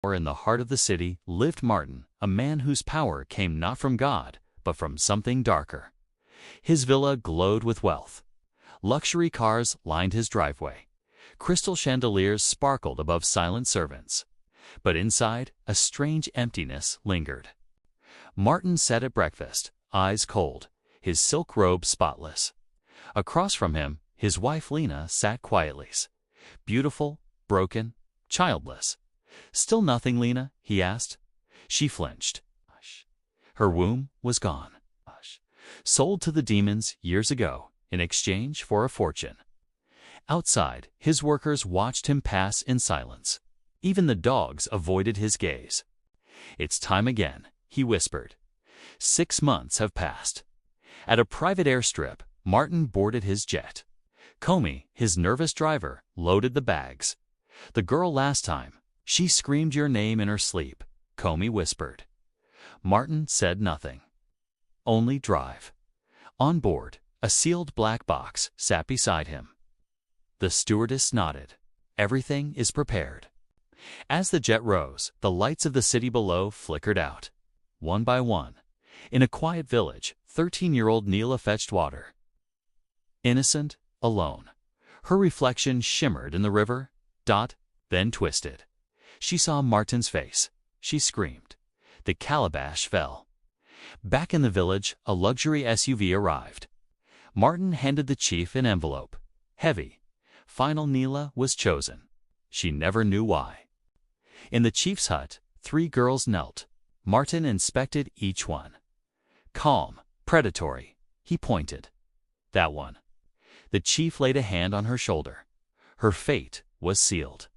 In the heart of the city lived Martin, a man whose power came not from God, but from something darker. His villa glowed with wealth. Luxury cars lined his driveway. Crystal chandeliers sparkled above silent servants. But inside, a strange emptiness lingered. Martin sat at breakfast, eyes cold, his silk robe spotless. Across from him, his wife Lena sat quietly. Beautiful, broken, childless. "Still nothing, Lena?" he asked. She flinched. Her womb was gone. Sold to the demons years ago in exchange for a fortune. Outside, his workers watched him pass in silence. Even the dogs avoided his gaze. "It's time again," he whispered. 6 months have passed. At a private airstrip, Martin boarded his jet. Comey, his nervous driver, loaded the bags. "The girl last time, she screamed your name in her sleep," Comey whispered. Martin said nothing. "Only drive." On board, a sealed black box sat beside him. The stewardess nodded. "Everything is prepared." As the jet rose, the lights of the city below flickered out. One by one, in a quiet village, 13-year-old Neela fetched water. Innocent, alone. Her reflection shimmered in the river, then twisted. She saw Martin's face. She screamed. The calabash fell. Back in the village, a luxury SUV arrived. Martin handed the chief an envelope. Heavy. Final Neela was chosen. She never knew why. In the chief's hut, 3 girls knelt. Martin inspected each one. Calm, predatory. He pointed. "That one." The chief laid a hand on her shoulder. Her fate was sealed.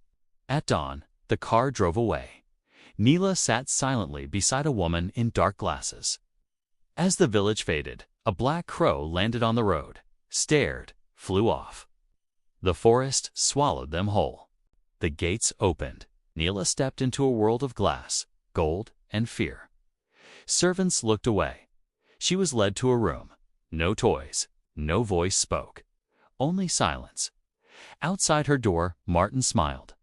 At dawn, the car drove away. Neela sat silently beside a woman in dark glasses. As the village faded, a black crow landed on the road, stared, flew off. The forest swallowed them whole. The gates opened. Neela stepped into a world of glass, gold, and fear. Servants looked away. She was led to a room. No toys. No voice spoke. Only silence. Outside her door, Martin smiled.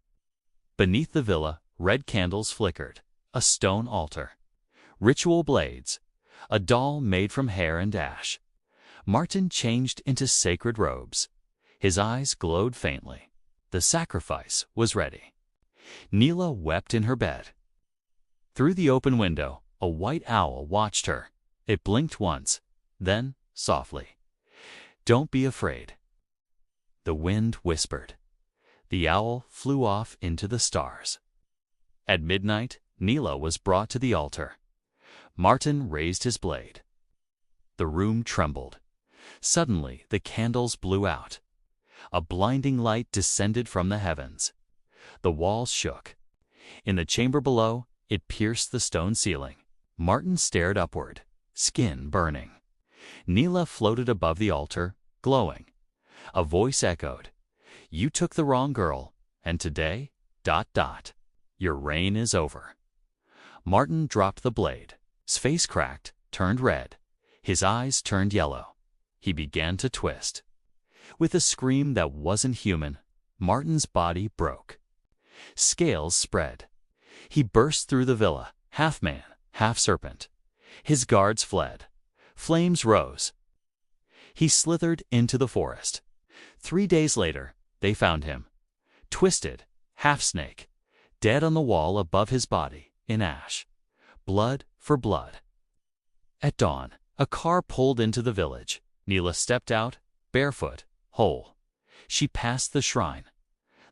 Beneath the villa, red candles flickered. A stone altar. Ritual blades. A doll made from hair and ash. Martin changed into sacred robes. His eyes glowed faintly. The sacrifice was ready. Neela wept in her bed. Through the open window, a white owl watched her. It blinked once, then softly. "Don't be afraid." The wind whispered. The owl flew off into the stars. At midnight, Neela was brought to the altar. Martin raised his blade. The room trembled. Suddenly, the candles blew out. A blinding light descended from the heavens. The walls shook. In the chamber below, it pierced the stone ceiling. Martin stared upward, skin burning. Neela floated above the altar, glowing. A voice echoed, "You took the wrong girl, and today, your reign is over." Martin dropped the blade. His face cracked, turned red. His eyes turned yellow. He began to twist. With a scream that wasn't human, Martin's body broke. Scales spread. He burst through the villa, half man, half serpent. His guards fled. Flames rose. He slithered into the forest. 3 days later, they found him. Twisted, half snake, dead on the wall above his body, in ash. Blood for blood. At dawn, a car pulled into the village. Neela stepped out, barefoot, whole. She passed the shrine.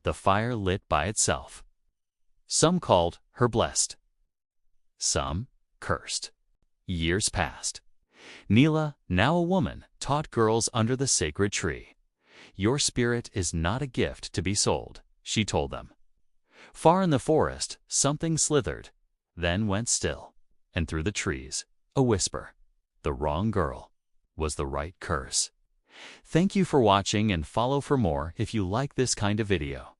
The fire lit by itself. Some called her blessed. Some cursed. Years passed. Neela, now a woman, taught girls under the sacred tree. "Your spirit is not a gift to be sold," she told them. Far in the forest, something slithered, then went still, and through the trees, a whisper. The wrong girl was the right curse. Thank you for watching, and follow for more if you like this kind of video.